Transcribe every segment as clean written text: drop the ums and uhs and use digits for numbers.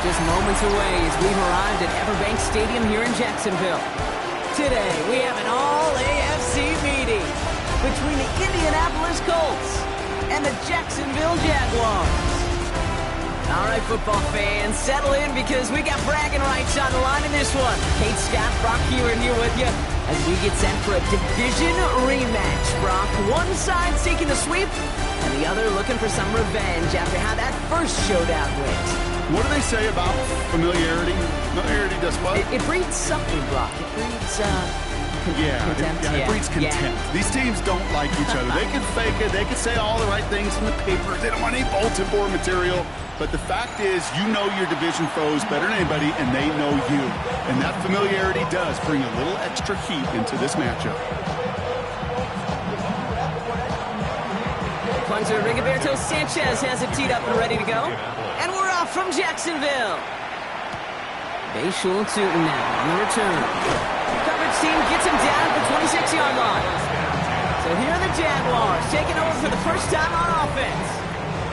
Just moments away as we've arrived at Everbank Stadium here in Jacksonville. Today, we have an all-AFC meeting between the Indianapolis Colts and the Jacksonville Jaguars. All right, football fans, settle in because we got bragging rights on the line in this one. Kate, Scott, Brock here with you as we get set for a division rematch. Brock, one side seeking the sweep and the other looking for some revenge after how that first showdown went. What do they say about familiarity? Familiarity does what? It breeds something, Brock. It breeds, contempt. It breeds contempt. Yeah. These teams don't like each other. They can fake it. They can say all the right things in the paper. They don't want any bulletin board material. But the fact is, you know your division foes better than anybody, and they know you. And that familiarity does bring a little extra heat into this matchup. Punter Rigoberto Sanchez has it teed up and ready to go. And we're off from Jacksonville. Bayshul Tootin now on the return. Coverage team gets him down at the 26-yard line. So here are the Jaguars taking over for the first time on offense.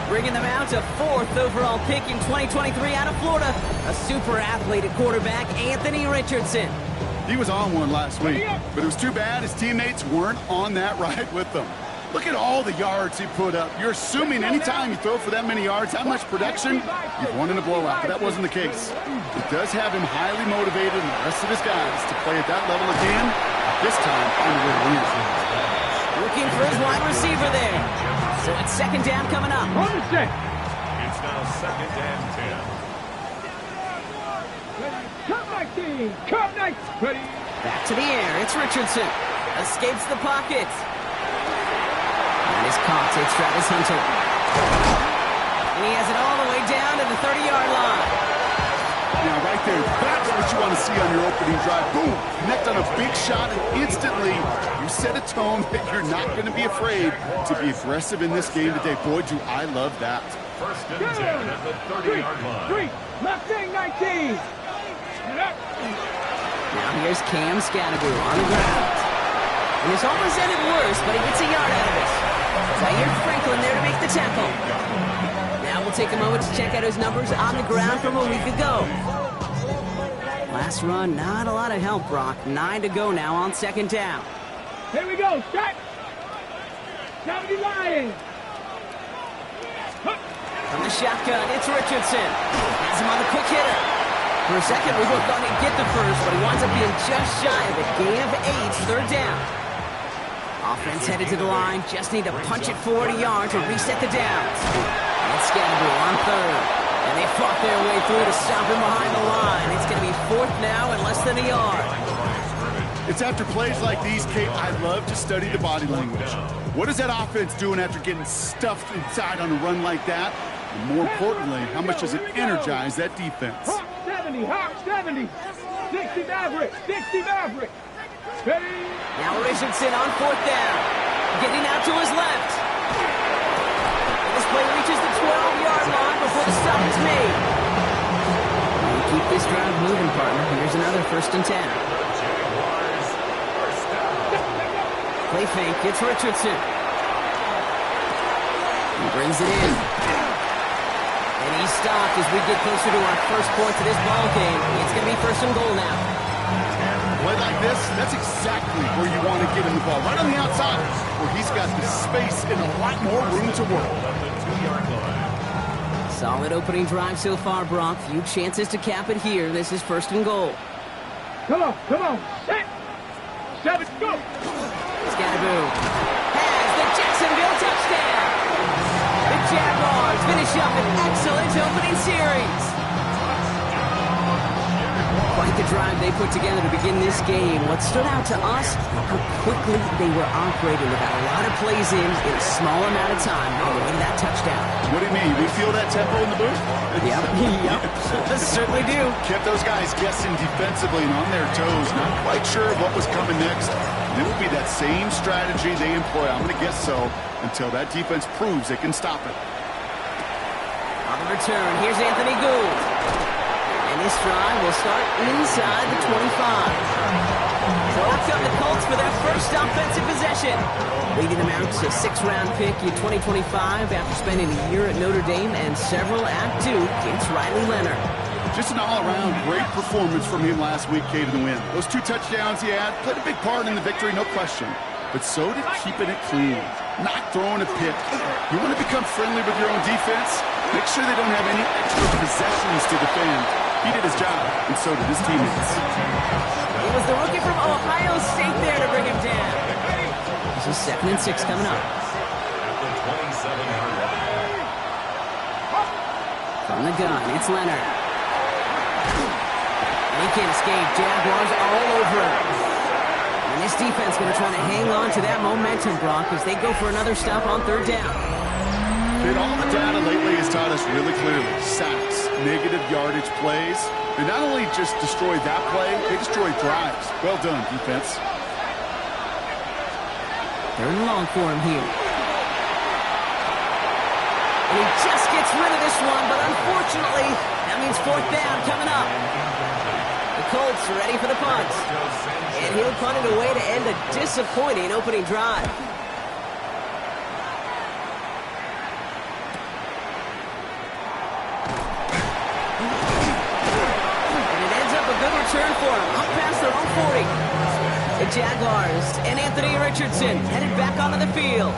Bringing them out to 4th overall pick in 2023 out of Florida. A super athlete at quarterback, Anthony Richardson. He was on one last week, but it was too bad his teammates weren't on that ride with them. Look at all the yards he put up. You're assuming anytime you throw for that many yards, that much production, you've won in a blowout, but that wasn't the case. It does have him highly motivated and the rest of his guys to play at that level again, this time on the way to win. Looking for his wide receiver there. So it's second down coming up. On the set. It's now second and 10. Cut 19. Cut 19. Ready. Back to the air. It's Richardson. Escapes the pocket. And is caught. Takes Travis Hunter. And he has it all the way down to the 30-yard line. Now, right there, that's what you want to see on your opening drive. Boom! Connect on a big shot, and instantly you set a tone that you're not going to be afraid to be aggressive in this game today. Boy, do I love that. First and 10 at the 30-yard line. Left wing 19. Now here's Cam Scadaboo on the ground. And this almost ended worse, but he gets a yard out of it. Zaire Franklin there to make the tackle. Now we'll take a moment to check out his numbers on the ground from a week ago. Last run, not a lot of help, Brock. 9 to go now on second down. Here we go. Shot. 70 Lions. From the shotgun, it's Richardson. Has him on the quick hitter. For a second, we both thought he'd get the first, but he winds up being just shy of a gain of 8, third down. Offense headed to the line. Just need to punch it 40 yards to reset the downs. And Scadaboo on third. And they fought their way through to stop him behind the line. It's going to be 4th now and less than a yard. It's after plays like these, Kate, I love to study the body language. What is that offense doing after getting stuffed inside on a run like that? And more importantly, how much does it energize that defense? Hawk 70. Hawk 70. 60 Maverick. 60 Maverick. Ready. Now Richardson on 4th down. Getting out to his left. And this play reaches the 12-yard line before the stop is made. And keep this drive moving, partner. Here's another 1st and 10. Play fake. It's Richardson. He brings it in. And he's stopped as we get closer to our first point to this ball game. It's going to be 1st and goal now. Play like this, that's exactly where you want to get him the ball. Right on the outside, where he's got the space and a lot more room to work. Solid opening drive so far, Brock. Few chances to cap it here. This is 1st and goal. Come on. Come on. Set. 7, go. Scadaboo has the Jacksonville touchdown. The Jaguars finish up an excellent opening series. Quite the drive they put together to begin this game. What stood out to us, how quickly they were operating. They got a lot of plays in a small amount of time on the way to that touchdown. What do you mean? We feel that tempo in the booth? Yep. Certainly do. Kept those guys guessing defensively and on their toes. Not quite sure what was coming next. It will be that same strategy they employ. I'm going to guess so until that defense proves they can stop it. On the return, here's Anthony Gould. And this drive will start inside the 25. So up come the Colts for their first offensive possession. Leading them out to 6th-round pick in 2025 after spending a year at Notre Dame and several at Duke. It's Riley Leonard. Just an all-around great performance from him last week, came to the win. Those 2 touchdowns he had played a big part in the victory, no question. But so did keeping it clean, not throwing a pick. You want to become friendly with your own defense? Make sure they don't have any extra possessions to defend. He did his job, and so did his teammates. It was the rookie from Ohio State there to bring him down. This is 2nd and 6 coming up. From the gun, it's Leonard. He can't escape. Jaguars all over him. And this defense going to try to hang on to that momentum, Brock, as they go for another stop on 3rd down. And all the data lately has taught us really clearly. Sacks, negative yardage plays. They not only just destroy that play, they destroy drives. Well done, defense. 3rd and long for him here. And he just gets rid of this one, but unfortunately, that means 4th down coming up. The Colts are ready for the punt. And he'll punt it away to end a disappointing opening drive. And it ends up a good return for him, up past their own 40. The Jaguars and Anthony Richardson headed back onto the field.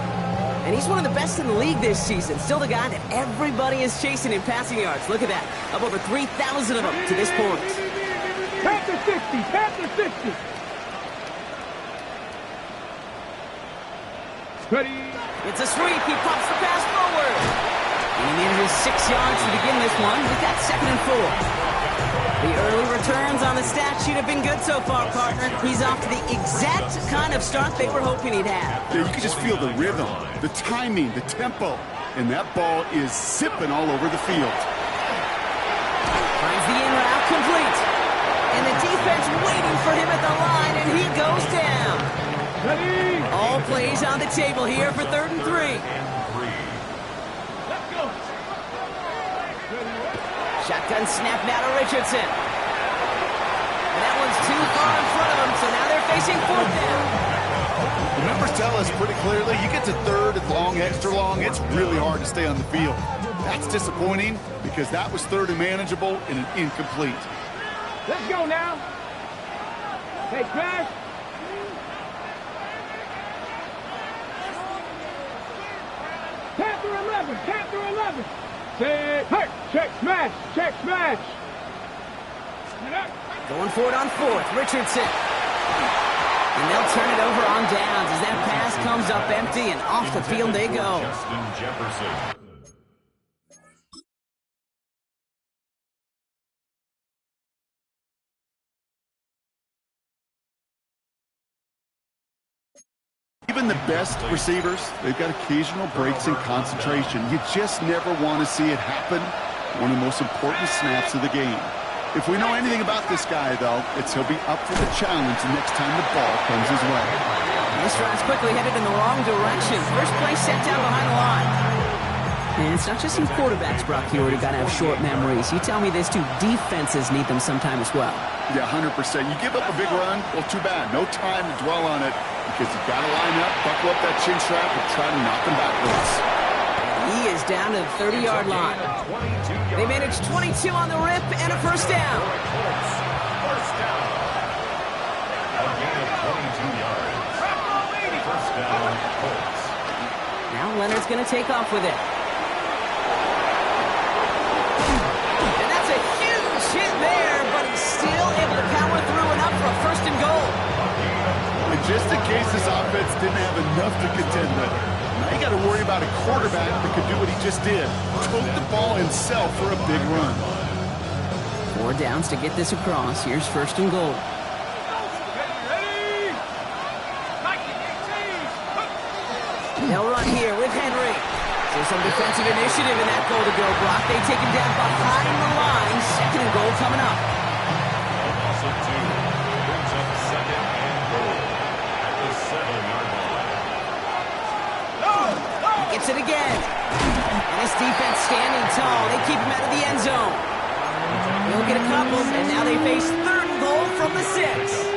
And he's one of the best in the league this season. Still the guy that everybody is chasing in passing yards. Look at that. Up over 3,000 of them to this point. Panther 60, Panther 60. Ready. It's a sweep. He pops the pass forward. And he needed his 6 yards to begin this one. We've got 2nd and 4. The early returns on the stat sheet have been good so far, partner. He's off to the exact kind of start they were hoping he'd have. Yeah, you can just feel the rhythm, the timing, the tempo. And that ball is zipping all over the field. Finds the in route complete. And the defense waiting for him at the line, and he goes down. Ready. All plays on the table here for 3rd and 3. Let's go. Shotgun snap now to Richardson. And that one's too far in front of him, so now they're facing 4th down. The numbers tell us pretty clearly, you get to 3rd and long, extra long, it's really hard to stay on the field. That's disappointing because that was 3rd and manageable and an incomplete. Let's go now. Hey, Crash. Panther 11, Panther 11. Say, hey, check smash, check smash. Going for it on 4th, Richardson. And they'll turn it over on downs as that pass comes up empty and off the field they go. Justin Jefferson. Even the best receivers, they've got occasional breaks in concentration. You just never want to see it happen. One of the most important snaps of the game. If we know anything about this guy, though, it's he'll be up for the challenge the next time the ball comes his way. This drive's quickly headed in the wrong direction. First play set down behind the line. And it's not just some quarterbacks, Brock, here who got to have short memories. You tell me this too, defenses need them sometime as well. Yeah, 100%. You give up a big run, well, too bad. No time to dwell on it because you've got to line up, buckle up that chin strap, and try to knock them backwards. He is down to the 30-yard line. They managed 22 on the rip and a first down. First down. A gain of 22 yards. First down, Colts. Now Leonard's going to take off with it. And that's a huge hit there, but he's still able to power through enough for a 1st and goal. And just in case this offense didn't have enough to contend with, now you got to worry about a quarterback that could do what he just did. Took the ball himself for a big run. 4 downs to get this across. Here's 1st and goal. They'll run here with Henry. So some defensive initiative in that goal to go, Brock. They take him down behind the line. 2nd and goal coming up. A loss of 2 brings up 2nd and goal at the 7-yard line. He gets it again. And this defense standing tall. They keep him out of the end zone. They'll get a couple, and now they face 3rd and goal from the 6.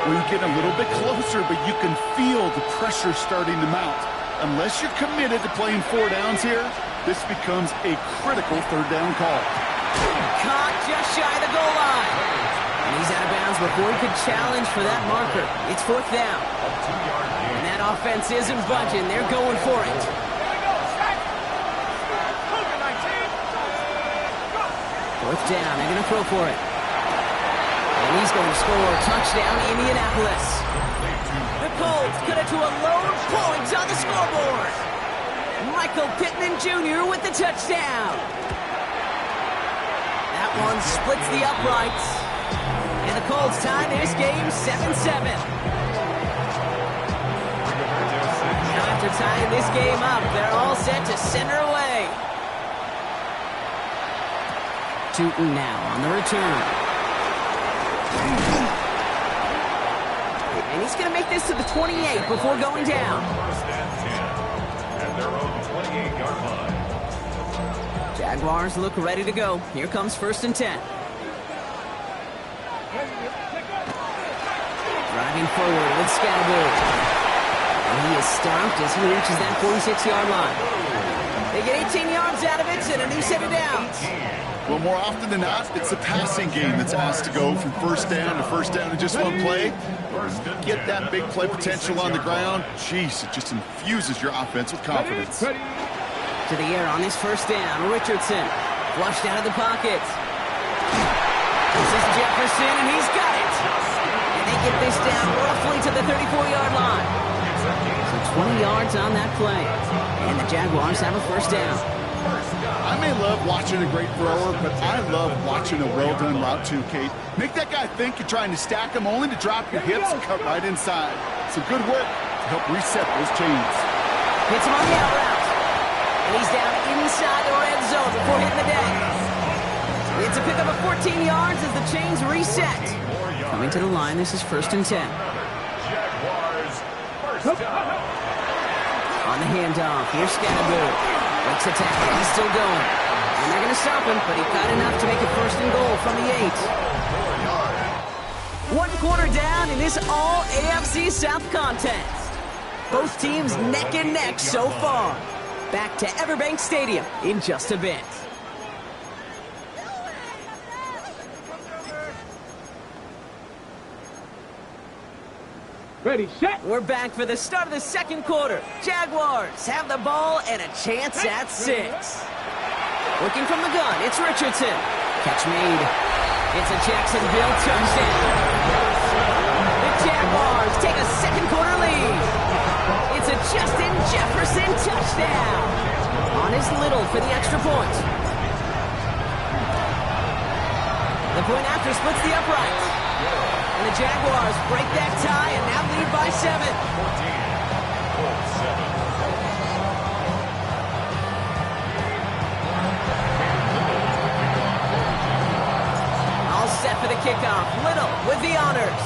Well, you get a little bit closer, but you can feel the pressure starting to mount. Unless you're committed to playing 4 downs here, this becomes a critical 3rd down call. Caught just shy of the goal line. And he's out of bounds before he could challenge for that marker. It's fourth down. And that offense isn't budging. They're going for it. Fourth down. They're going to throw for it. And he's going to score. Touchdown, Indianapolis. The Colts cut it to a lone point on the scoreboard. Michael Pittman Jr. with the touchdown. That one splits the uprights. And the Colts tie this game 7-7. Now after tying this game up, they're all set to send her away. Tootin now on the return. And he's going to make this to the 28 before going down. First and 10 at their own 28-yard line. Jaguars look ready to go. Here comes first and 10. Driving forward with Scatterbull. And he is stopped as he reaches that 46-yard line. They get 18 yards out of it and a new set of downs. Well, more often than not, it's the passing game that's asked to go from first down in just one play. Get that big play potential on the ground. Jeez, it just infuses your offense with confidence. To the air on his first down. Richardson flushed out of the pocket. This is Jefferson, and he's got it. And they get this down roughly to the 34-yard line. So 20 yards on that play. And the Jaguars have a first down. I may love watching a great thrower, but I love watching a well-done route too, Kate. Make that guy think you're trying to stack him only to drop your hips and cut right inside. Some good work to help reset those chains. Hits him on the out route. And he's down inside the red zone before hitting the deck. It's a pickup of 14 yards as the chains reset. Coming to the line, this is first and 10. Jaguars first down. On the handoff, here's Scatterbull. Makes a tackle, he's still going. And they're going to stop him, but he got enough to make it first and goal from the 8. 1 quarter down in this all-AFC South contest. Both teams neck and neck so far. Back to Everbank Stadium in just a bit. Ready, set. We're back for the start of the second quarter. Jaguars have the ball and a chance at 6. Looking from the gun, it's Richardson. Catch made. It's a Jacksonville touchdown. The Jaguars take a second quarter lead. It's a Justin Jefferson touchdown. On his Little for the extra point. The point after splits the upright. And the Jaguars break that tie and now lead by 7. 14, Colts 7. All set for the kickoff. Little with the honors.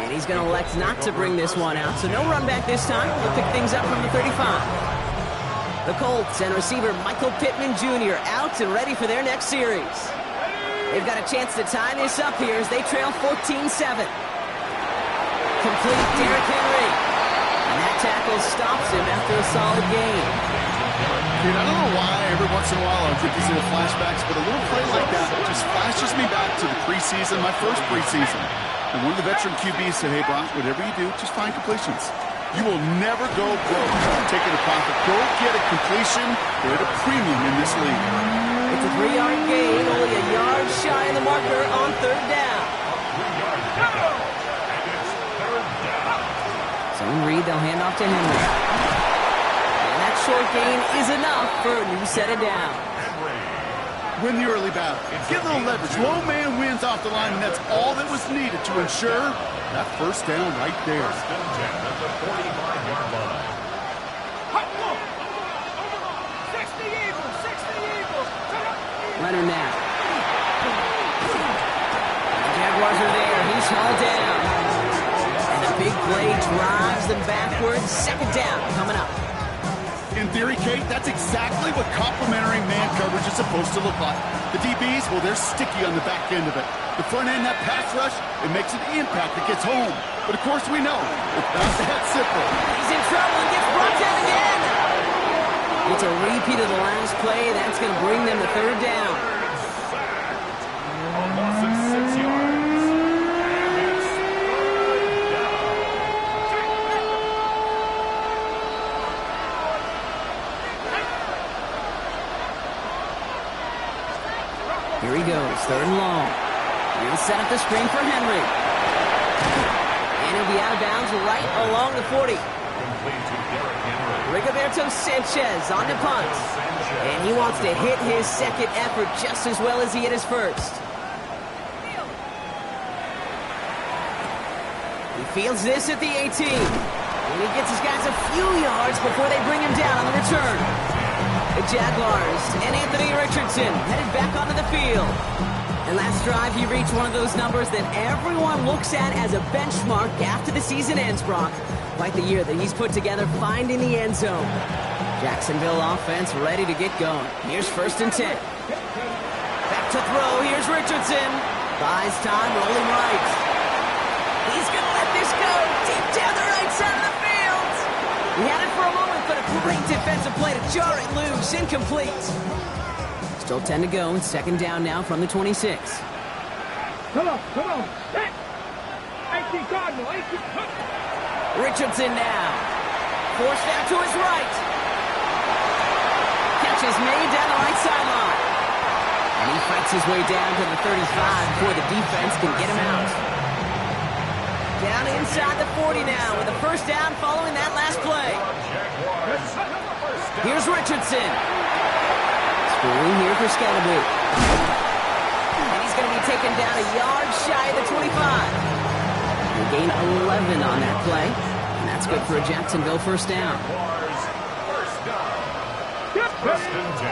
And he's going to elect not to bring this one out, so no run back this time. He'll pick things up from the 35. The Colts and receiver Michael Pittman Jr. out and ready for their next series. They've got a chance to tie this up here as they trail 14-7. Complete Derrick Henry. And that tackle stops him after a solid gain. Dude, I don't know why every once in a while I'll get these little flashbacks, but a little play like that just flashes me back to the preseason, my first preseason. And one of the veteran QBs said, hey, Brock, whatever you do, just find completions. You will never go broke taking a profit. Go get a completion. They're at a premium in this league. It's a 3-yard gain, only a yard shy of the marker on third down. Zone read, they'll hand off to Henry. And that short gain is enough for a new set of downs. Win the early battle. Get a little leverage. Low man wins off the line, and that's all that was needed to ensure that first down right there. First and 10 at the 45-yard line. Leonard now. The Jaguars are there. He's hauled down. And the big play drives them backwards. Second down coming up. In theory, Kate, that's exactly what complementary man coverage is supposed to look like. The DBs, well, they're sticky on the back end of it. The front end, that pass rush, it makes an impact that gets home. But, of course, we know it's not that simple. He's in trouble and gets brought down again. It's a repeat of the last play. That's going to bring them to third down. A loss of 6 yards. And it's third down. Here he goes, third and long. He'll set up the screen for Henry. And he'll be out of bounds right along the 40. Complete to Derrick Henry. Rigoberto Sanchez on the punt. And he wants to hit his second effort just as well as he hit his first. He fields this at the 18. And he gets his guys a few yards before they bring him down on the return. The Jaguars and Anthony Richardson headed back onto the field. And last drive, he reached one of those numbers that everyone looks at as a benchmark after the season ends, Brock. Quite the year that he's put together finding the end zone. Jacksonville offense ready to get going. Here's 1st and 10. Back to throw. Here's Richardson. Buys time, rolling right. He's going to let this go deep down the right side of the field. He had it for a moment, but a great defensive play to jar it loose. Incomplete. Still 10 to go, and 2nd down now from the 26. Come on. 18 Cardinal, 18. Richardson now. Forced out to his right. Catch is made down the right sideline. And he fights his way down to the 35 before the defense can get him out. Down inside the 40 now with a 1st down following that last play. Here's Richardson. Screen here for Scalaboo. And he's going to be taken down a yard shy of the 25. He'll gain 11 on that play. And that's good for a Jacksonville 1st down.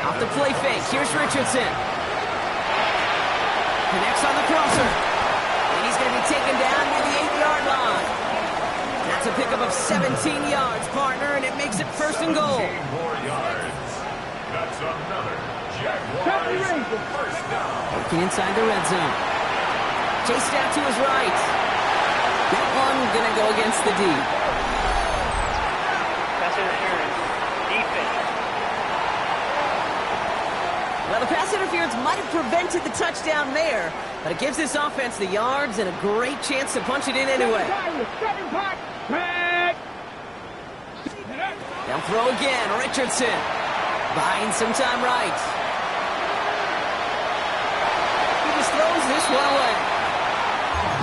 Off the play fake. Here's Richardson. Connects on the crosser. And he's going to be taken down near the 8-yard line. That's a pickup of 17 yards, partner, and it makes it 1st and goal. That's another Jaguars 1st down. Working inside the red zone. Chased out to his right. That one going to go against the D. Pass interference. Defense. Well, the pass interference might have prevented the touchdown there, but it gives this offense the yards and a great chance to punch it in anyway. They'll throw again. Richardson buying some time right. He just throws this one away.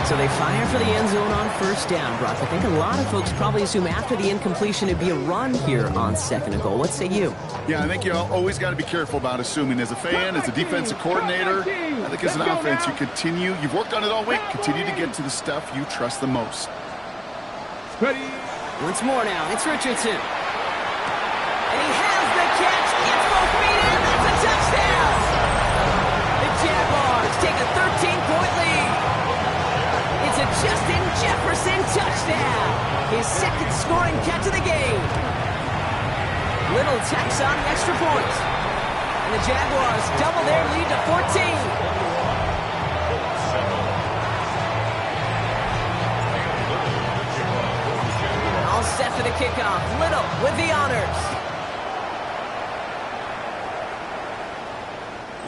So they fire for the end zone on 1st down, Brock. I think a lot of folks probably assume after the incompletion it'd be a run here on 2nd and goal. What say you? Yeah, I think you always got to be careful about assuming. As a fan, as a defensive coordinator, I think as an offense, you've worked on it all week, continue to get to the stuff you trust the most. Ready? Once more now, it's Richardson. And he has the catch, gets both feet in, that's a touchdown! The Jaguars take a 13-point lead. It's a Justin Jefferson touchdown. His 2nd scoring catch of the game. Little tacks on an extra point. And the Jaguars double their lead to 14. All set for the kickoff. Little with the honors.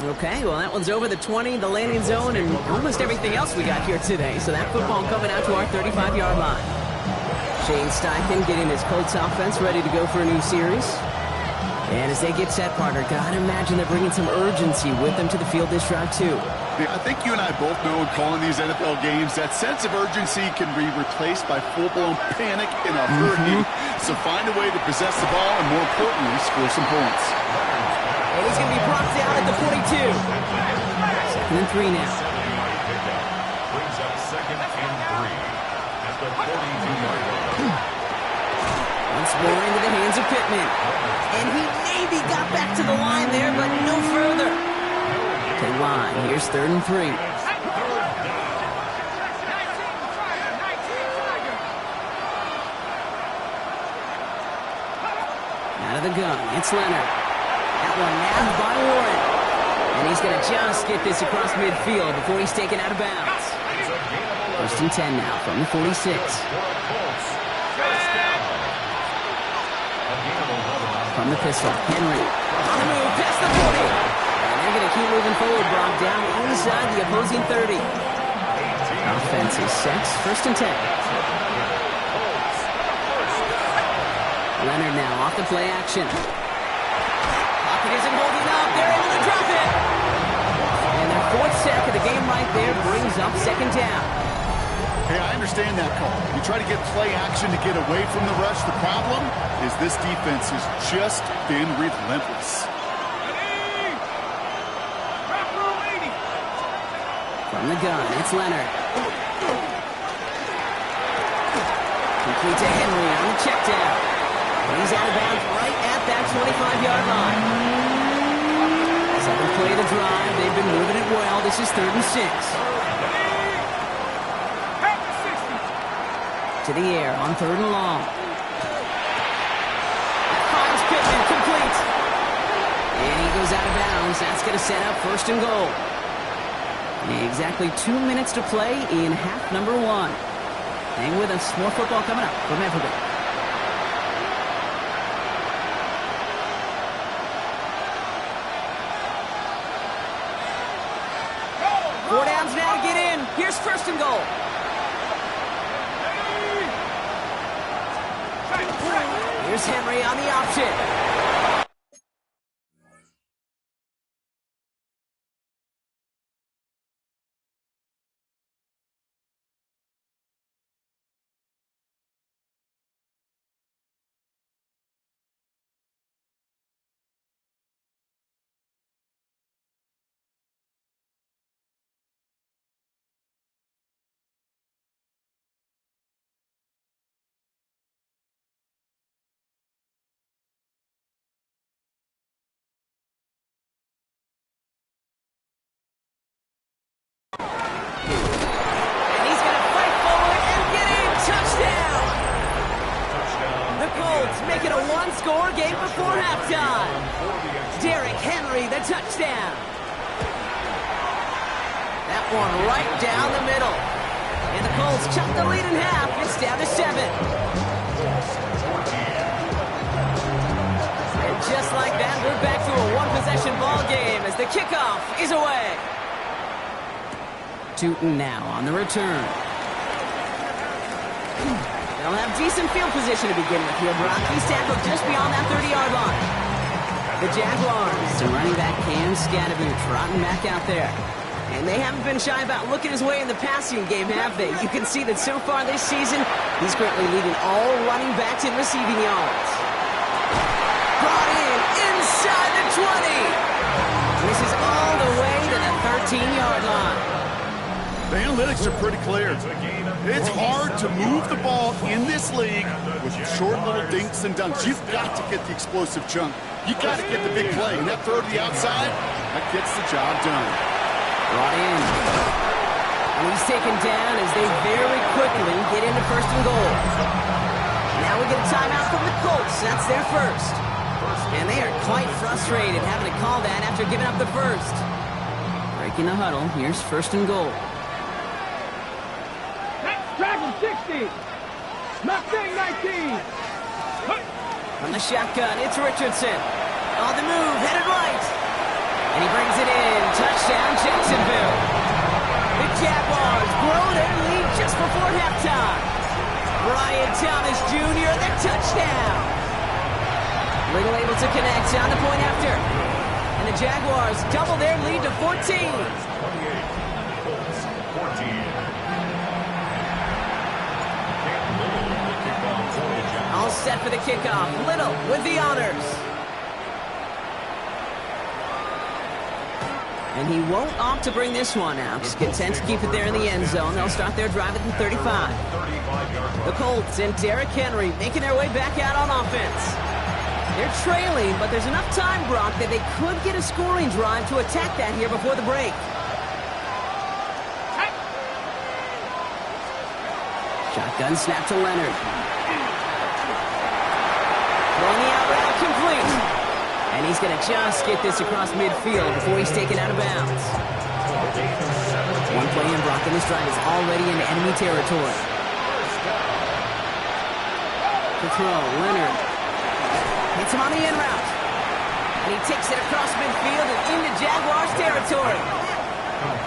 Okay, well, that one's over the 20, the landing zone, and almost everything else we got here today. So that football coming out to our 35-yard line. Shane Steichen getting his Colts offense ready to go for a new series. And as they get set, partner, gotta imagine they're bringing some urgency with them to the field this drive, too. I think you and I both know in calling these NFL games that sense of urgency can be replaced by full-blown panic in a hurry. So find a way to possess the ball and, more importantly, score some points. And he's going to be brought down at the 42. 2nd and 3 now. Brings up 2nd and 3 at the 42-yard line. Once more into the hands of Pittman. And he maybe got back to the line there, but no further. Okay, line. Here's 3rd and 3. Out of the gun. It's Leonard. That one nabbed by Warren. And he's going to just get this across midfield before he's taken out of bounds. 1st and 10 now from the 46. From the pistol, Henry. On the move, past the 40. And they're going to keep moving forward, Brock, down inside the opposing 30. Offense is set, 1st and 10. Leonard now off the play action. Pocket isn't holding up. They're able to drop it. And their 4th sack of the game right there brings up 2nd down. Hey, I understand that call. You try to get play action to get away from the rush. The problem is this defense has just been relentless. From the gun, it's Leonard. Complete to Henry on the check down. He's out of bounds right at that 25-yard line. 7th play of the drive. They've been moving it well. This is 3rd and 6. To the air on 3rd and long. Finds Pittman, complete. And he goes out of bounds. That's going to set up 1st and goal. Exactly 2 minutes to play in half number 1. Hang with us. More football coming up from Everett. 4 downs now to get in. Here's 1st and goal. Here's Henry on the option. And he's going to fight forward and get in. Touchdown! The Colts make it a 1-score game before halftime. Derrick Henry, the touchdown. That one right down the middle. And the Colts chop the lead in half. It's down to 7. And just like that, we're back to a 1-possession ball game as the kickoff is away. Tootin now on the return. They'll have decent field position to begin with here, Brock. He's tackled just beyond that 30-yard line. The Jaguars and running back Cam Scatterboot trotting back out there. And they haven't been shy about looking his way in the passing game, have they? You can see that so far this season, he's currently leading all running backs in receiving yards. Brought in inside the 20. This is all the way to the 13-yard line. The analytics are pretty clear. It's hard to move the ball in this league with short little dinks and dunks. You've got to get the explosive chunk. You've got to get the big play. And that throw to the outside, that gets the job done. Brought in. And he's taken down as they very quickly get into 1st and goal. Now we get a timeout from the Colts. That's their 1st. And they are quite frustrated having to call that after giving up the 1st. Breaking the huddle. Here's 1st and goal. Dragon 60. Mustang 19. From the shotgun, it's Richardson. On the move, headed right. And he brings it in. Touchdown, Jacksonville. The Jaguars grow their lead just before halftime. Brian Thomas Jr., the touchdown. Little able to connect on the point after. And the Jaguars double their lead to 14. 28, Colts 14. All set for the kickoff. Little with the honors. And he won't opt to bring this one out. Just content to keep it there in the end zone. They'll start their drive at the 35. The Colts and Derrick Henry making their way back out on offense. They're trailing, but there's enough time, Brock, that they could get a scoring drive to attack that here before the break. Shotgun snap to Leonard. Throwing the out route complete. And he's going to just get this across midfield before he's taken out of bounds. One play in, Brock, and this drive is already in enemy territory. To throw, Leonard. Hits Gets him on the in route. And he takes it across midfield and into Jaguars territory.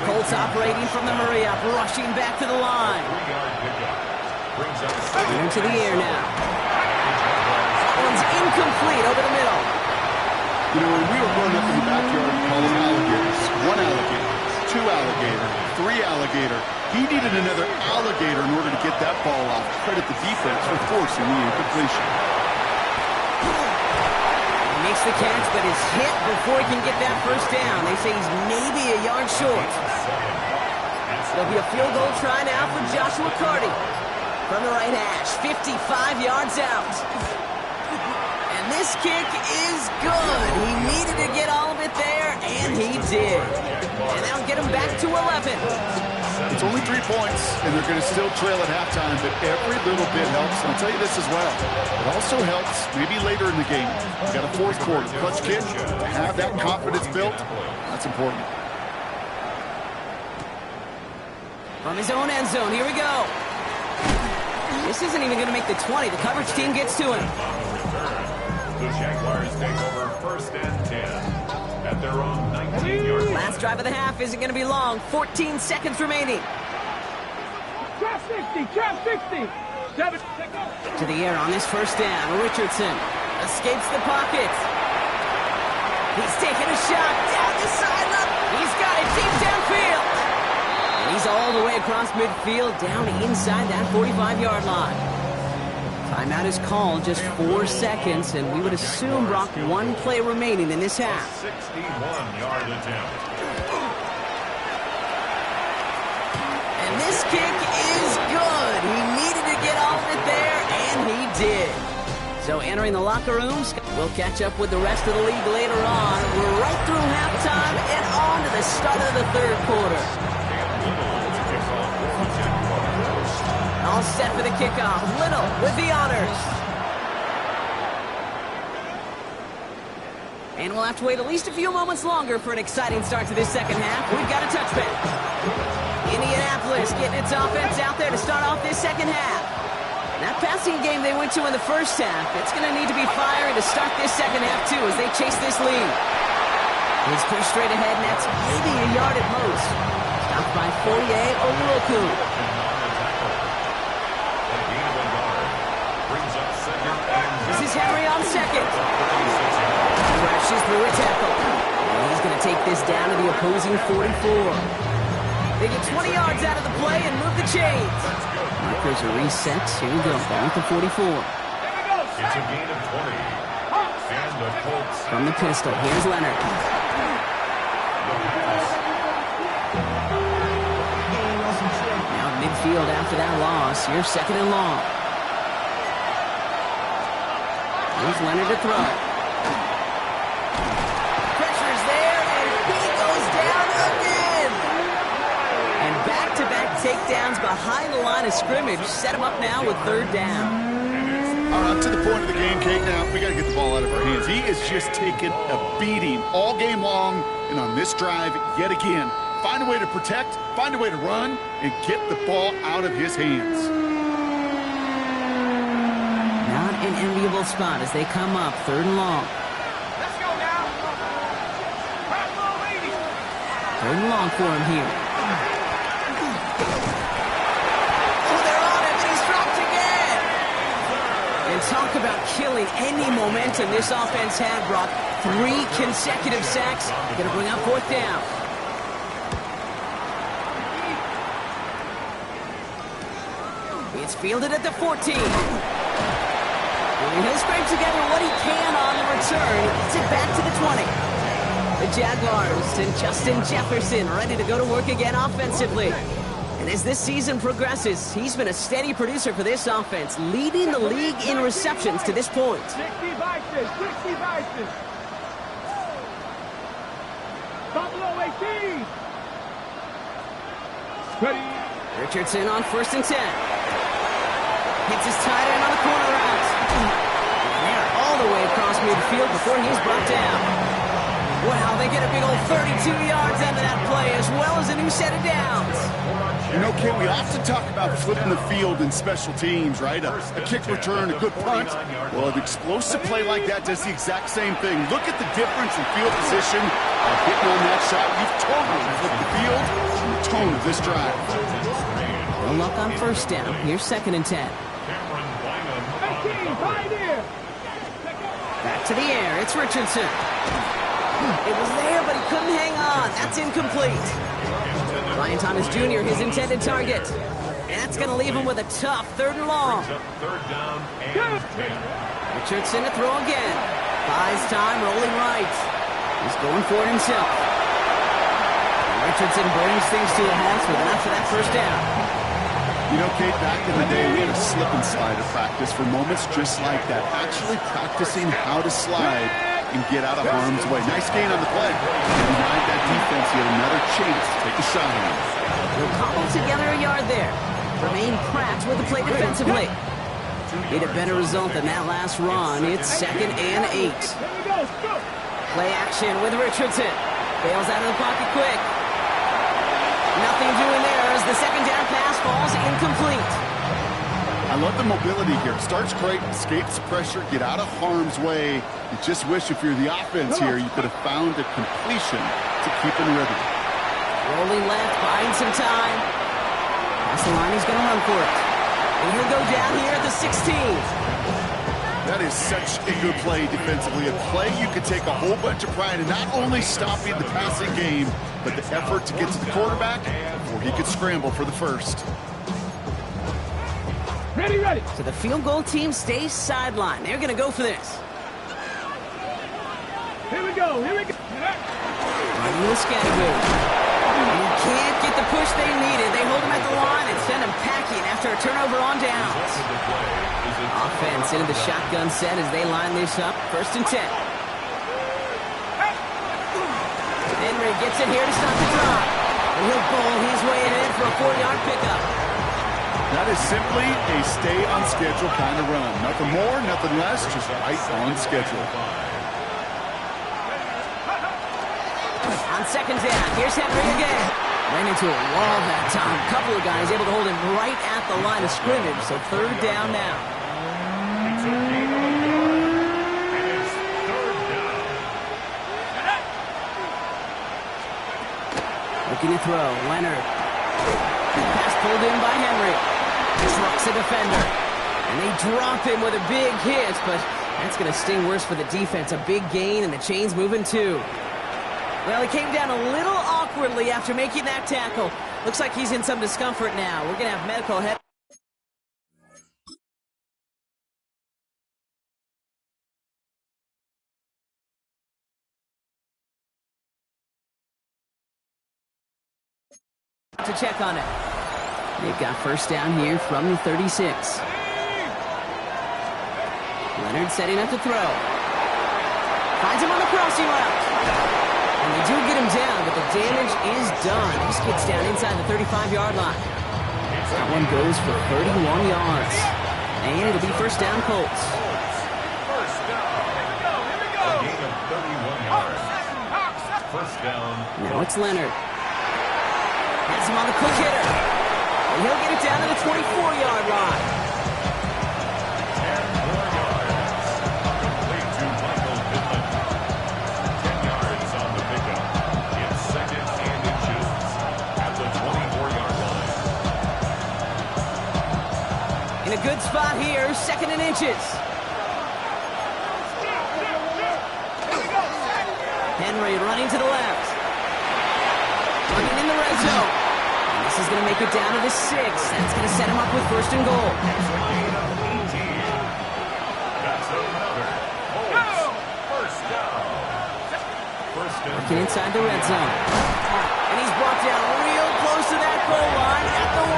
Colts operating from the hurry up, rushing back to the line. Into the air now. That one's incomplete over the middle. You know, when we were growing up in the backyard, we called them alligators. One alligator, two alligator, three alligator. He needed another alligator in order to get that ball off. Credit the defense for forcing the incompletion. He makes the catch, but is hit before he can get that first down. They say he's maybe a yard short. There'll be a field goal try now for Joshua Carty. From the right hash, 55 yards out. And this kick is good. He needed to get all of it there, and he did. And that'll get him back to 11. It's only 3 points, and they're going to still trail at halftime, but every little bit helps. And I'll tell you this as well. It also helps maybe later in the game. You got a fourth quarter clutch kick. To have that confidence built, that's important. From his own end zone, here we go. This isn't even going to make the 20. The coverage team gets to him. The Jaguars take over 1st and 10 at their own 19-yard line. Last drive of the half isn't going to be long. 14 seconds remaining. Trap 60, trap 60. 7, To the air on this first down. Richardson escapes the pocket. He's taking a shot down the sideline. He's got it deep downfield. And he's all the way across midfield, down inside that 45-yard line. Timeout is called, just 4 seconds, and we would assume, Brock, one play remaining in this half. 61-yard attempt. And this kick is good. He needed to get all of it there, and he did. So entering the locker rooms, we'll catch up with the rest of the league later on. We're right through halftime and on to the start of the third quarter. All set for the kickoff. Little with the honors. And we'll have to wait at least a few moments longer for an exciting start to this second half. We've got a touchback. Indianapolis getting its offense out there to start off this second half. That passing game they went to in the first half, it's going to need to be firing to start this second half too as they chase this lead. He's pushed straight ahead, and that's maybe a yard at most. Stopped by Foye Oluokun. This is Henry on second. Crashes through a tackle. And he's going to take this down to the opposing 44. They get 20 yards out of the play and move the chains. Markers are reset. Here we go. Down at the 44. It's a gain of 20. And the Colts. From the pistol, here's Leonard. Now midfield after that loss. Here's second and long. Here's Leonard to throw. Pressure's there, and he goes down again. And back-to-back takedowns behind the line of scrimmage set him up now with third down. All right, to the point of the game, Kate. Now, we got to get the ball out of our hands. He is just taking a beating all game long, and on this drive, yet again, find a way to protect, find a way to run, and get the ball out of his hands. Not an enviable spot as they come up, third and long. Let's go now. Third and long for him here. Oh, they're on him, and he's dropped again. And talk about killing any momentum this offense had, Brock. 3 consecutive sacks. Going to bring up fourth down. It's fielded at the 14. He'll scrape together what he can on the return. He gets it back to the 20. The Jaguars and Justin Jefferson ready to go to work again offensively. And as this season progresses, he's been a steady producer for this offense, leading the league in receptions to this point. 60 vices, 60 vices. Buffalo 18. Ready. Richardson on 1st and 10. Hits his tight end on the corner route. And they're all the way across midfield before he's brought down. Wow, they get a big old 32 yards out of that play as well as a new set of downs. You know, Kate, we often talk about flipping the field in special teams, right? A kick return, a good punt. Well, an explosive play like that does the exact same thing. Look at the difference in field position. Hitting on that shot, you've totally flipped the field and the tone of this drive. No luck on first down. Here's 2nd and 10. Back to the air. It's Richardson. It was there, but he couldn't hang on. That's incomplete. Ryan Thomas Jr., his intended target. And that's going to leave him with a tough 3rd and long. Richardson to throw again. Buys time, rolling right. He's going for it himself. Richardson brings things to a halt with enough for that first down. You know, Kate, back in the day, we had a slip and slide of practice for moments just like that. Actually practicing how to slide and get out of harm's way. Nice gain on the play. Denied that defense. He had another chance to take a shot on him. They'll cobble together a yard there. Remain Pratt with the play defensively. Need a better result than that last run. It's 2nd and 8. Play action with Richardson. Bails out of the pocket quick. Nothing doing there as the 2nd down pass falls incomplete. I love the mobility here. Starts great, escapes pressure, get out of harm's way. You just wish if you're the offense here, you could have found a completion to keep in rhythm. Rolling left, buying some time. Past the line, he's going to run for it. And he'll go down here at the 16. That is such a good play defensively. A play you could take a whole bunch of pride in not only stopping the passing game, but the effort to get to the quarterback before he could scramble for the first. Ready. So the field goal team stays sidelined. They're going to go for this. Here we go. Running the scattergoat. He can't get the push they needed. They hold him at the line and send him packing after a turnover on downs. Offense into the shotgun set as they line this up. 1st and 10. Henry gets it here to stop the drive. And he'll bowl his way ahead for a 4-yard pickup. That is simply a stay-on-schedule kind of run. Nothing more, nothing less, just right on schedule. On 2nd down, here's Henry again. Ran into a wall that time. A couple of guys able to hold him right at the line of scrimmage, so 3rd down now. Looking to throw, Leonard. Pass pulled in by Henry. Disrupts the defender. And they drop him with a big hit, but that's going to sting worse for the defense. A big gain, and the chain's moving too. Well, he came down a little awkwardly after making that tackle. Looks like he's in some discomfort now. We're going to have medical head. To check on it. They've got first down here from the 36. Leonard setting up to throw. Finds him on the crossing route. And they do get him down, but the damage is done. He just gets down inside the 35-yard line. That one goes for 31 yards. And it'll be first down Colts. First down. A gain of 31 yards. First down. Now it's Leonard. Has him on the quick hitter. And he'll get it down to the 24-yard line. 10 more yards. Complete to Michael Pittman. 10 yards on the pickup. It's 2nd and inches at the 24-yard line. In a good spot here, 2nd and inches. Henry running to the left. Running in the red zone. And this is going to make it down to the 6. That's going to set him up with 1st and goal. That's another Colts first down. Working inside the red zone. And he's brought down real close to that goal line at the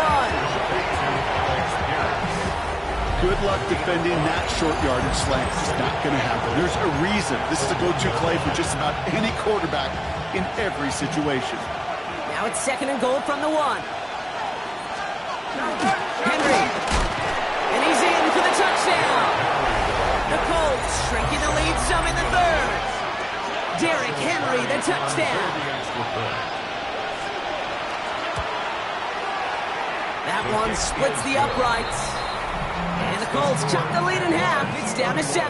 1. Good luck defending that short yardage slant. It's just not going to happen. There's a reason. This is a go-to play for just about any quarterback in every situation. Now it's 2nd and goal from the 1. Henry. And he's in for the touchdown. The Colts shrinking the lead some in the 3rd. Derrick Henry, the touchdown. That one splits the uprights. And the Colts chop the lead in half. It's down to 7.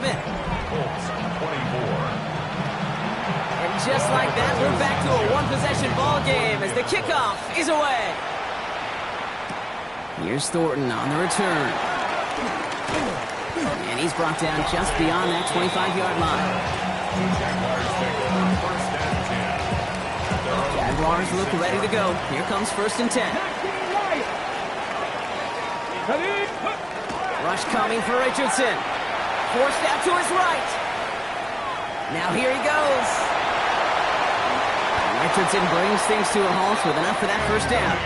Colts 24. And just like that, we're back to a one-possession ball game as the kickoff is away. Here's Thornton on the return. And he's brought down just beyond that 25-yard line. Jaguars take over first and 10. Jaguars look ready to go. Here comes first and 10. Rush coming for Richardson. Forced out to his right. Now here he goes. Richardson brings things to a halt with enough for that first down.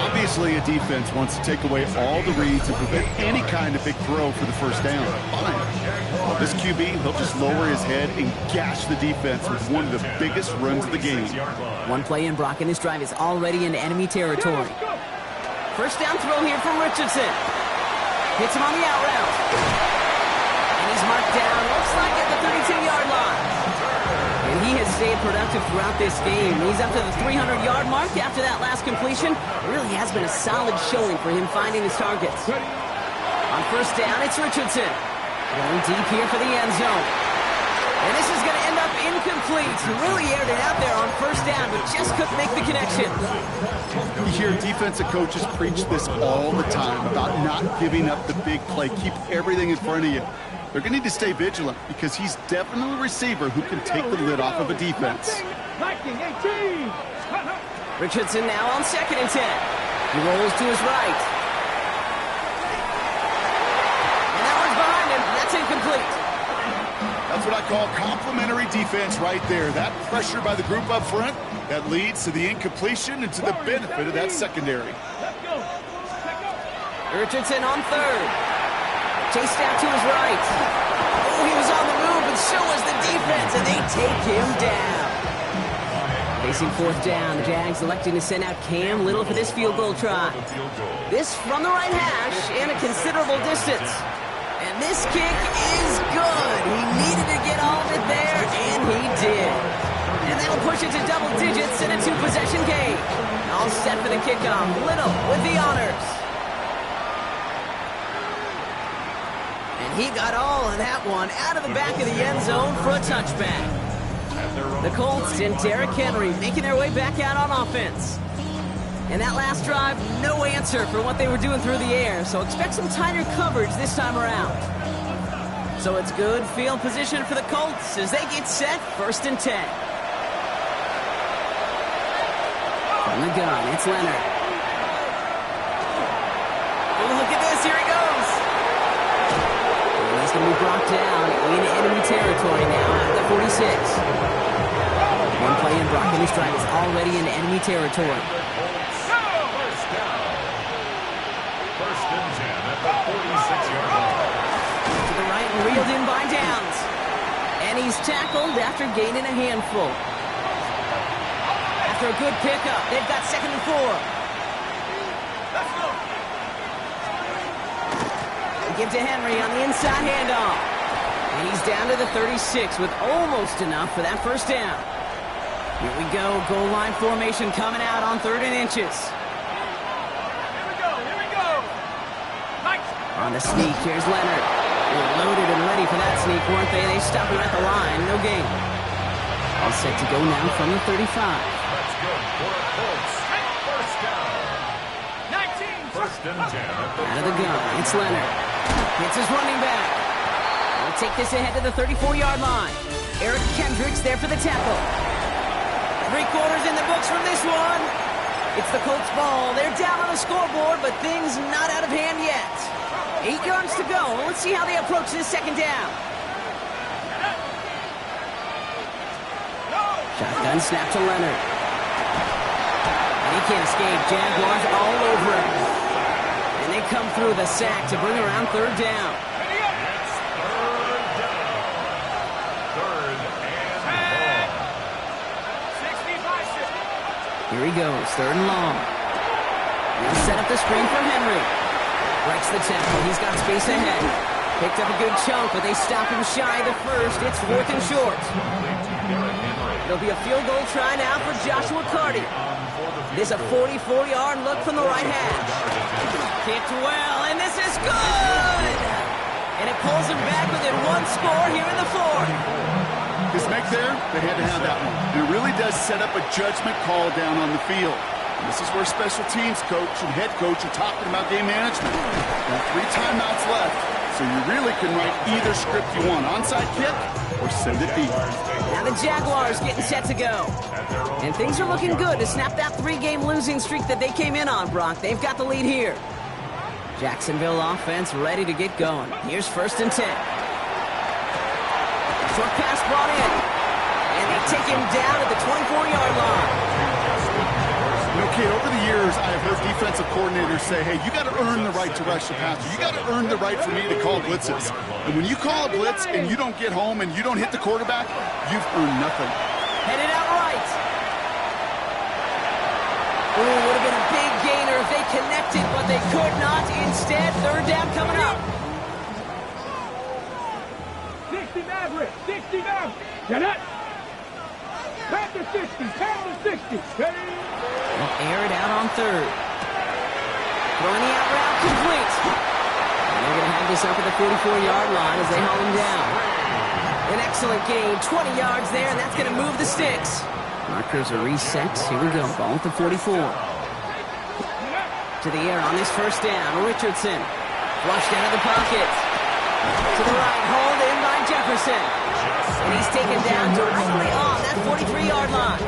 Obviously, a defense wants to take away all the reads and prevent any kind of big throw for the first down. Fine. Well, this QB, he'll just lower his head and gash the defense with one of the biggest runs of the game. One play in, Brock, and this drive is already in enemy territory. First down throw here from Richardson. Hits him on the out route. And he's marked down, looks like at the 32-yard line. And he has stayed productive throughout this game. He's up to the 300-yard mark after that last completion. It really has been a solid showing for him finding his targets. On first down, it's Richardson. Going deep here for the end zone. And this is going to end up incomplete. He really aired it out there on first down, but just couldn't make the connection. You hear defensive coaches preach this all the time about not giving up the big play. Keep everything in front of you. They're going to need to stay vigilant because he's definitely a receiver who can take the lid off of a defense. Richardson now on second and 10. He rolls to his right. And that one's behind him. That's incomplete. That's what I call complimentary defense right there. That pressure by the group up front, that leads to the incompletion and to the benefit of that secondary. Richardson on third. Chased out to his right. Oh, he was on the move, and so was the defense, and they take him down. Facing fourth down, the Jags electing to send out Cam Little for this field goal try. This from the right hash and a considerable distance. And this kick is good. He needed to get all of it there, and he did. And that'll push it to double digits in a two-possession game. All set for the kickoff. Little with the honors. He got all of that one out of the back of the end zone for a touchback. The Colts and Derrick Henry making their way back out on offense. And that last drive, no answer for what they were doing through the air, so expect some tighter coverage this time around. So it's good field position for the Colts as they get set first and 10. From the gun, it's Leonard. Oh, look at this, here he goes. He's going to be brought down in enemy territory now at the 46. One play in, Brock, and this drive is already in enemy territory. First and 10 at the 46-yard line. To the right and reeled in by Downs. And he's tackled after gaining a handful. After a good pickup, they've got second and 4. Let's go. Give to Henry on the inside handoff. And he's down to the 36 with almost enough for that first down. Here we go. Goal line formation coming out on 3rd and inches. Here we go. On the sneak, here's Leonard. They're loaded and ready for that sneak, weren't they? They stop him at the line. No gain. All set to go now from the 35. That's good for the Colts. First down. 19. First and 10 at the Out of the gun, it's Leonard. It's his running back. They'll take this ahead to the 34-yard line. Eric Kendricks there for the tackle. 3 quarters in the books from this one. It's the Colts ball. They're down on the scoreboard, but things not out of hand yet. 8 yards to go. Let's see how they approach this second down. Shotgun snap to Leonard. And he can't escape. Jaguars all over him. And they come through the sack to bring around 3rd down. It's 3rd down. 3rd and 65. Here he goes, 3rd and long. He'll set up the screen for Henry. Breaks the tackle. He's got space ahead. Picked up a good chunk, but they stop him shy of the first. It's 4th and short. It'll be a field goal try now for Joshua Carty. This a 44-yard look from the right hash. Kicked well, and this is good! And it pulls him back within one score here in the fourth. His make there, they had to have that one. And it really does set up a judgment call down on the field. And this is where special teams coach and head coach are talking about game management. Got 3 timeouts left, so you really can write either script you want. Onside kick or send it deep. Now the Jaguars getting set to go. And things are looking good to snap that 3-game losing streak that they came in on, Brock. They've got the lead here. Jacksonville offense ready to get going. Here's 1st and 10. Short pass brought in. And they take him down at the 24-yard line. You know, Kate, over the years, I have heard defensive coordinators say, hey, you got to earn the right to rush the passer. You got to earn the right for me to call blitzes. And when you call a blitz and you don't get home and you don't hit the quarterback, you've earned nothing. Headed out right. Ooh, would have been a big gainer if they connected, but they could not. Instead, 3rd down coming up. 60 Maverick, 60 Maverick. Get it. Pass to 60, pass to 60. Ready? They'll air it out on 3rd. Throwing the out route complete. And they're going to have this up at the 44-yard line as they haul him down. An excellent gain, 20 yards there, and that's going to move the sticks. Markers are reset. Here we go. Ball at the 44. To the air on this 1st down. Richardson. Flushed out of the pocket. To the right. Hauled in by Jefferson. And he's taken down directly on that 43-yard line.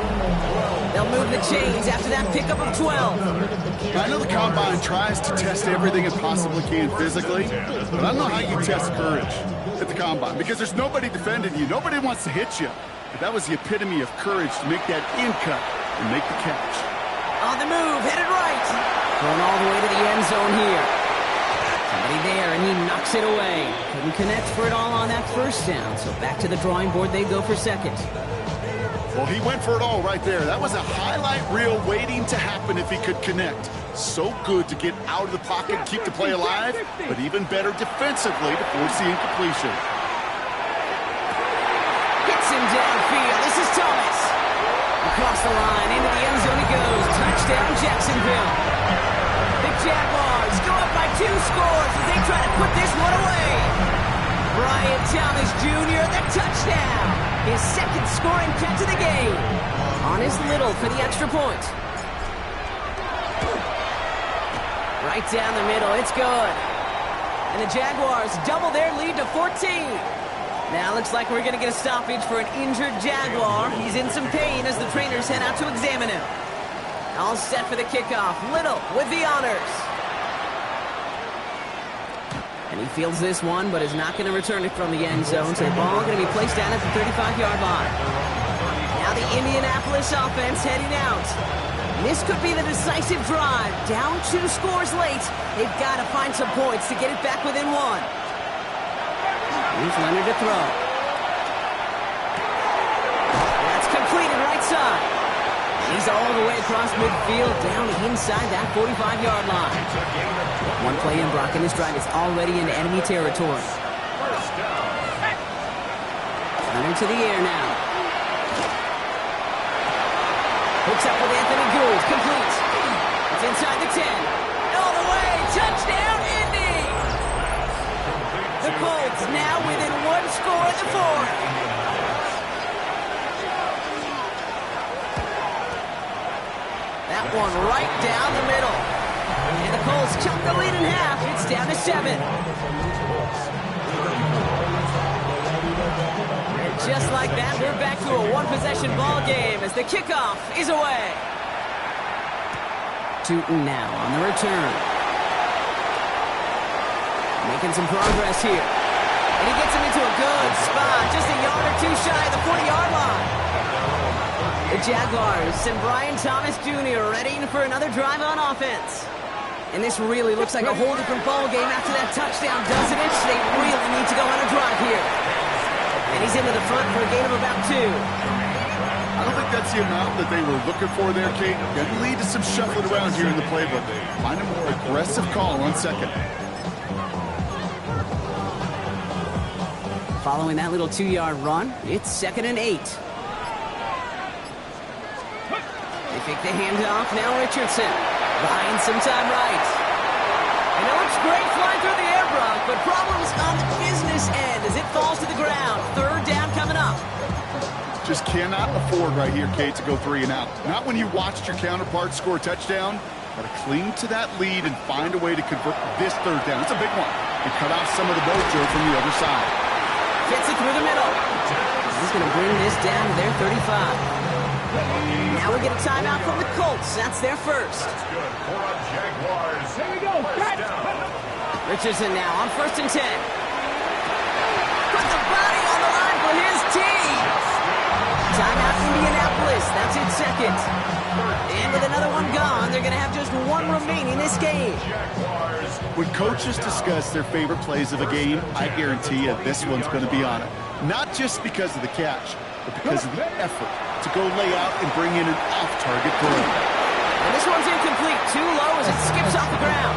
They'll move the chains after that pickup of 12. I know the Combine tries to test everything it possibly can physically, but I don't know how you test courage at the Combine because there's nobody defending you. Nobody wants to hit you. But that was the epitome of courage to make that in cut and make the catch. On the move, headed right. Going all the way to the end zone here. Somebody there, and he knocks it away. Couldn't connect for it all on that 1st down, so back to the drawing board they go for 2nd. Well, he went for it all right there. That was a highlight reel waiting to happen if he could connect. So good to get out of the pocket and keep the play alive, but even better defensively to force the incompletion. Gets him downfield. This is Thomas. Across the line, into the end zone he goes. Touchdown, Jacksonville. The Jaguars go up by 2 scores as they try to put this one away. Brian Thomas Jr., the touchdown. His 2nd scoring catch of the game. On his little for the extra point. Right down the middle, it's good. And the Jaguars double their lead to 14. Now looks like we're going to get a stoppage for an injured Jaguar. He's in some pain as the trainers head out to examine him. All set for the kickoff. Little with the honors. And he fields this one, but is not going to return it from the end zone. So the ball going to be placed down at the 35-yard line. Now the Indianapolis offense heading out. This could be the decisive drive. Down 2 scores late. They've got to find some points to get it back within 1. Here's Leonard to throw. That's completed right side. He's all the way across midfield, down inside that 45-yard line. One play in, Brock, and this drive is already in enemy territory. Leonard to the air now. Hooks up with Anthony Gould, complete. It's inside the 10. All the way, touchdown, Indy! The Colts now within 1 score in the 4th. That one right down the middle. And the Colts cut the lead in half. It's down to 7. And just like that, we're back to a 1-possession ball game as the kickoff is away. Tootin now on the return. Making some progress here. And he gets him into a good spot, just a yard or 2 shy of the 40-yard line. The Jaguars and Brian Thomas Jr. ready for another drive on offense. And this really looks like a whole different ball game after that touchdown, doesn't it? They really need to go on a drive here. And he's into the front for a gain of about 2. I don't think that's the amount that they were looking for there, Kate. Going to lead to some shuffling around here in the playbook. Find a more aggressive call on 2nd. Following that little 2-yard run, it's 2nd and 8. They fake the handoff. Now Richardson buying some time right. And it looks great flying through the air, Brock, but problems on the business end as it falls to the ground. Third down coming up. Just cannot afford right here, Kate, to go 3 and out. Not when you watched your counterpart score a touchdown. Got to cling to that lead and find a way to convert this third down. It's a big one. And cut off some of the mojo from the other side. Gets it through the middle. He's going to bring this down to their 35. Now we get a timeout from the Colts. That's their first. That's good for a Jaguars. Here we go. Catch. Richardson now on 1st and 10. Put the body on the line for his team. Timeout Indianapolis. That's its second. And with another one gone, they're going to have just one remaining this game. When coaches discuss their favorite plays of a game, I guarantee you this one's going to be on it. Not just because of the catch, but because of the effort to go lay out and bring in an off-target throw. And this one's incomplete. Too low as it skips off the ground.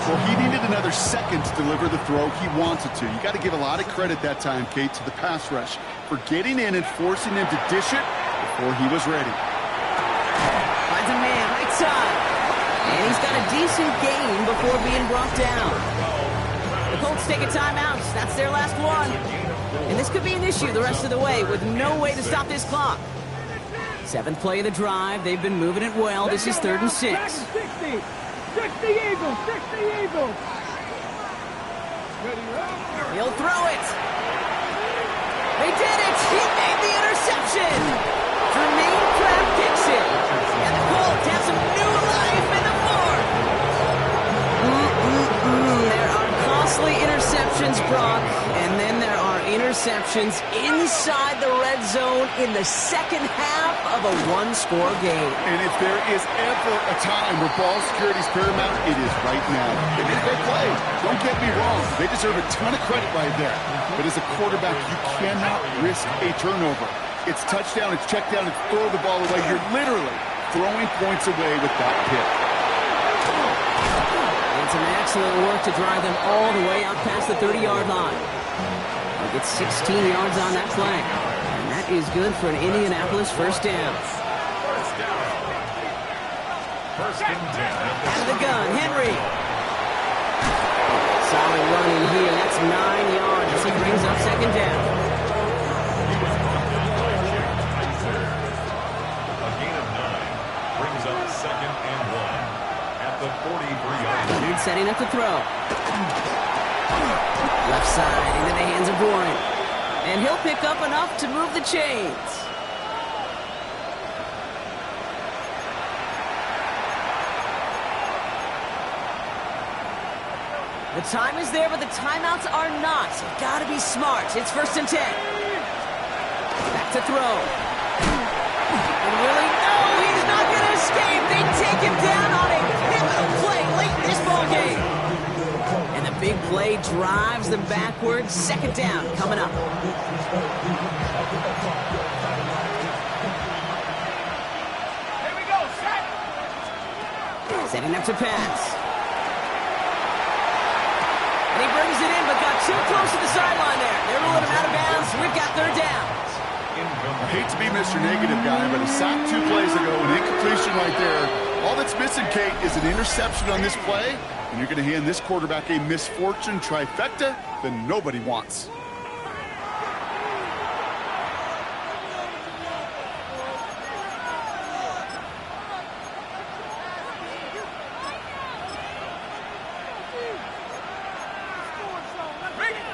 Well, he needed another second to deliver the throw he wanted to. You got to give a lot of credit that time, Kate, to the pass rush for getting in and forcing him to dish it before he was ready. Finds a man right side. And he's got a decent gain before being brought down. The Colts take a timeout. That's their last one. And this could be an issue the rest of the way with no way to stop this clock. 7th play of the drive. They've been moving it well. This is 3rd and 6. 60 Eagles. 60 Eagles. He'll throw it. They did it. He made the interception. Jermaine Pratt picks it. And the Colts have some new life in the fourth. There are costly interceptions, Brock. And then there are interceptions inside the red zone in the second half of a one-score game. And if there is ever a time where ball security is paramount, it is right now. They did a great play. Don't get me wrong. They deserve a ton of credit right there. But as a quarterback, you cannot risk a turnover. It's touchdown, it's check down, it's throw the ball away. You're literally throwing points away with that pick. And some excellent work to drive them all the way out past the 30-yard line. They get 16 yards on that play. And that is good for an Indianapolis first down. First and 10. Out of the gun, Henry. Solid running here. That's 9 yards as he brings up second down. A gain of 9 brings up 2nd and 1 at the 43-yard line. He's setting up to throw. Left side into the hands of Warren. And he'll pick up enough to move the chains. The time is there, but the timeouts are not. You've got to be smart. It's 1st and 10. Back to throw. And really, no, he's not going to escape. They take him down on a pivotal play late in this ballgame. And the big play drives them backwards. Second down coming up. Here we go. Set. Setting up to pass. And he brings it in, but got too close to the sideline there. They're rolling him out of bounds. We've got third down. I hate to be Mr. Negative guy, but a sack 2 plays ago, an incompletion right there. All that's missing, Kate, is an interception on this play, and you're going to hand this quarterback a misfortune trifecta that nobody wants.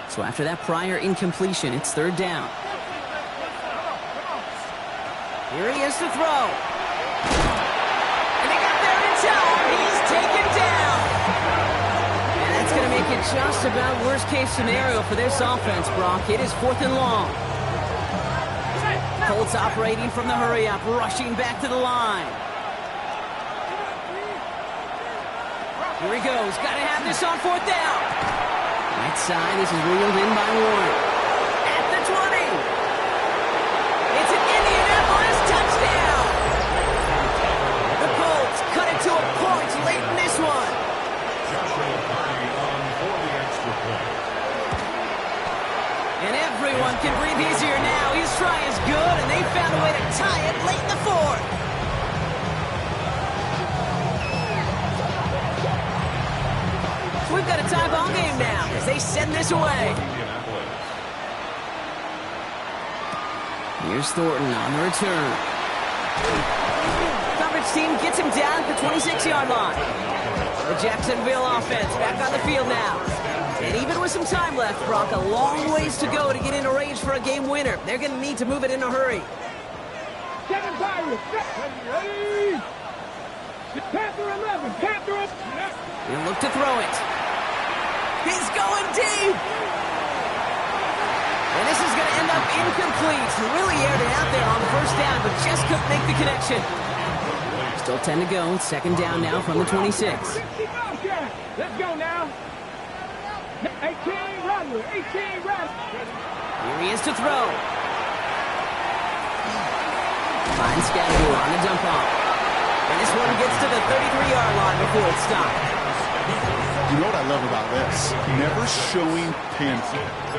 So after that prior incompletion, it's third down. Here he is to throw. And they got there in time. He's taken down. And that's going to make it just about worst-case scenario for this offense, Brock. It is 4th and long. Colts operating from the hurry-up, rushing back to the line. Here he goes. Got to have this on 4th down. Right side, this is reeled in by Warren. At the 20. It's an Indianapolis touchdown. The Colts cut it to a point late in this one. Joshua Carney on for the extra point. And everyone can breathe easier now. His try is good, and they found a way to tie it late in the fourth. We've got a tie ball game now as they send this away. Here's Thornton on the return. Coverage team gets him down at the 26-yard line. The Jacksonville offense back on the field now. And even with some time left, Brock, a long ways to go to get into range for a game winner. They're going to need to move it in a hurry. Seven Pirates, ready! Panther 11, Panther 11. He'll look to throw it. He's going deep! And this is going to end up incomplete. He really aired it out there on first down, but just couldn't make the connection. Still 10 to go. Second down now from the 26. Let's go now. 18 Rattler, 18 Rattler. Here he is to throw. Finds Scadoo on the dump off. And this one gets to the 33-yard line before it's stopped. You know what I love about this? Never showing panic.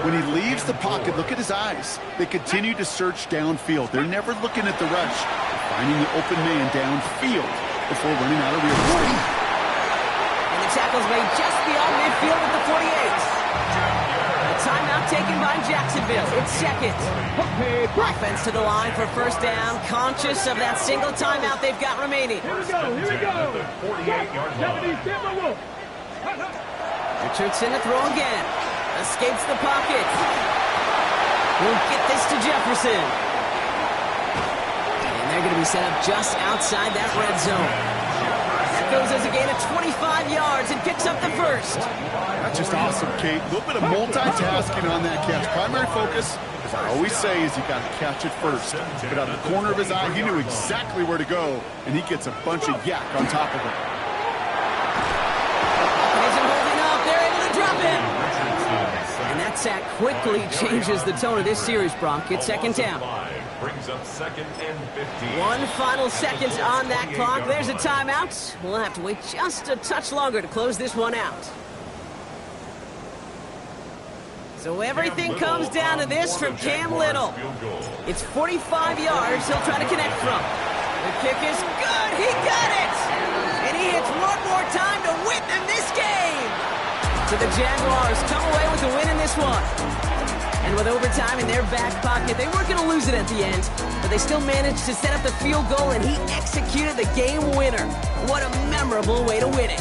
When he leaves the pocket, look at his eyes. They continue to search downfield. They're never looking at the rush. They're finding the open man downfield before running out of real estate. And the tackle's made just beyond midfield at the 48. A timeout taken by Jacksonville. It's second. Offense to the line for first down. Conscious of that single timeout they've got remaining. Here we go, here we go. 70 Timberwolves. Richardson to throw again. Escapes the pocket. We'll get this to Jefferson. And they're going to be set up just outside that red zone. That goes as a gain of 25 yards and picks up the first. That's just awesome, Kate. A little bit of multitasking on that catch. Primary focus, as I always say, is you got to catch it first. But out of the corner of his eye, he knew exactly where to go, and he gets a bunch of yak on top of it. And that sack quickly changes the tone of this series, Bronk. It's second down. Brings up second and 15. One final second on that clock. There's a timeout. We'll have to wait just a touch longer to close this one out. So everything comes down to this from Cam Little. It's 45 yards he'll try to connect from. The kick is good. He got it! And he hits one more time to win them this game. So the Jaguars come away with a win in this one. And with overtime in their back pocket, they weren't going to lose it at the end, but they still managed to set up the field goal, and he executed the game winner. What a memorable way to win it.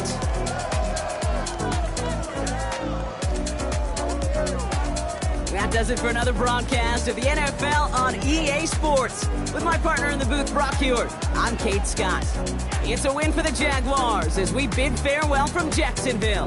That does it for another broadcast of the NFL on EA Sports. With my partner in the booth, Brock Hewitt, I'm Kate Scott. It's a win for the Jaguars as we bid farewell from Jacksonville.